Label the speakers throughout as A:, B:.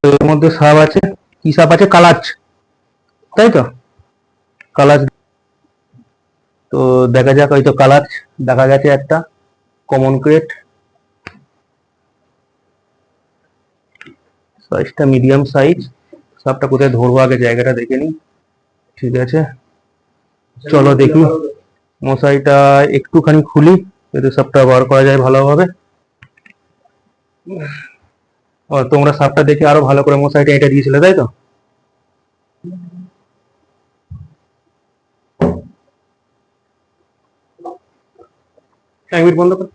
A: এর মধ্যে সাপ আছে, কি সাপ আছে, কালাচ, তাই তো, কালাচ। তো দেখা যাক, হয়তো কালাচ দেখা গেছে একটা কমন ক্রেট, সাইজটা মিডিয়াম সাইজ। সাপটা কোথায় ধরবো, আগে জায়গাটা দেখে নিই। ঠিক আছে, চলো দেখি। মশারিটা একটুখানি খুলি যাতে সাপটা বার করা যায় ভালোভাবে। ও, তোমরা সাপটা দেখে আরো ভালো করে মশারিটা এটা দিয়েছিলে, তাই তো? এক মিনিট বন্ধ কর,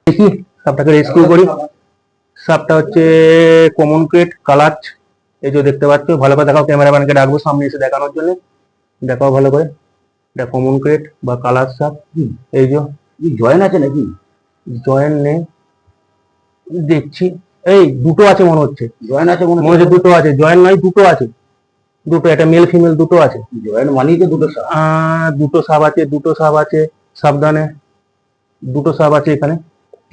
A: দেখি সাপটাকে রেস্কিউ করি। সাপটা হচ্ছে কমন ক্রেট কালাচ, এই যে দেখতে পাচ্ছ। ভালো করে দেখাও, ক্যামেরাম্যানকে ডাকবো সামনে এসে দেখানোর জন্য। দেখাও ভালো করে, এটা কমন ক্রেট বা কালার সাপ। এই যে জয়েন আছে নাকি? জয়েন নেই, দেখছি। এই দুটো আছে মনে হচ্ছে, জয়েন আছে মনে হচ্ছে, দুটো আছে, জয়েন নয়, দুটো আছে, দুটো, একটা মেল ফিমেল দুটো আছে। জয়েন মানেই তো দুটো সাপ। দুটো সাপ আছে, দুটো সাপ আছে, সাবধানে, দুটো সাপ আছে এখানে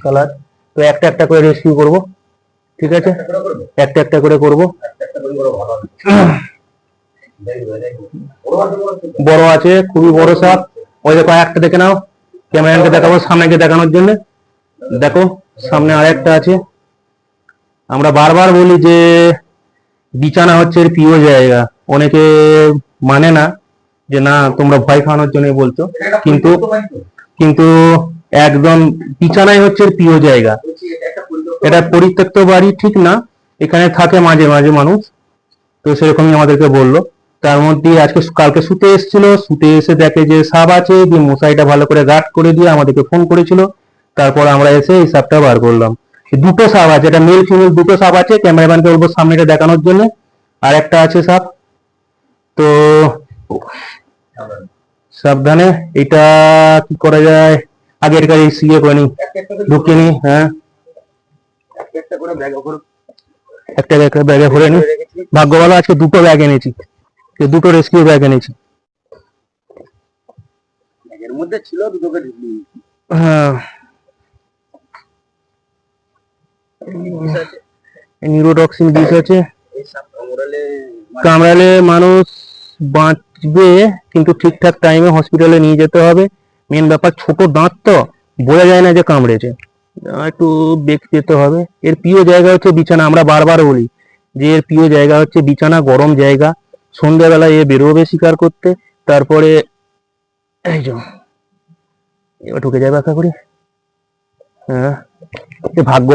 A: কালার। তো একটা একটা করে রেস্কিউ করব, ঠিক আছে? একটা একটা করে করব। বড় আছে, খুবই বড় সাপ। ওই দেখো একটা দেখে নাও, ক্যামেরাকে দেখাবো সামনে দেখানোর জন্য। দেখো সামনে আরেকটা আছে। আমরা বারবার বলি যে বিছানা হচ্ছে এর প্রিয় জায়গা, অনেকে মানে না, যে না তোমরা ভয় খাওয়ানোর জন্য বলছো, কিন্তু কিন্তু একদম বিছানাই হচ্ছে এর প্রিয় জায়গা। এটা পরিত্যক্ত বাড়ি ঠিক না, এখানে থাকে মাঝে মাঝে মানুষ, তো সেরকমই আমাদেরকে বললো। তার মধ্যে আজকে কালকে শুতে এসেছিল, শুতে এসে দেখে যে সাপ আছে, যে মশাইটা ভালো করে গার্ড করে দিয়ে আমাদেরকে ফোন করেছিল। তারপর আমরা এসে এই সাপটা বার করলাম। দুটো সাপ আছে, এটা মেল ফিমেল দুটো সাপ আছে, ক্যামেরাম্যানকে বলবো সামনেটা দেখানোর জন্য। আর একটা আছে সাপ। তো সাবধানে, এটা কি করা যায়, আগে এর কাছে সিয়ে করে নি, ঢুকিয়ে নি। হ্যাঁ, একটা একটা ব্যাগে ভরে নি। ভাগ্য ভালো আজকে দুটো ব্যাগ এনেছি, দুটো রেস্কিউ ব্যাগ এনেছি। এর মধ্যে ছিল দুটোকে ঢুকিয়ে। হ্যাঁ, নিউরোটক্সিন বিষ আছে, কামড়ালে মানুষ বাঁচবে, কিন্তু ঠিকঠাক টাইমে হসপিটালে নিয়ে যেতে হবে। মেন ব্যাপার ছোট দাঁত তো বোঝা যায় না যে কামড়েছে, একটু দেখতে যেতে হবে। এর প্রিয় জায়গা হচ্ছে বিছানা, আমরা বারবার বলি যে এর প্রিয় জায়গা হচ্ছে বিছানা, গরম জায়গা। সন্ধ্যাবেলায় এ বেরোবে শিকার করতে, তারপরে এই যে এবার ঢুকে যাবে আশা করি। হ্যাঁ, ভাগ্য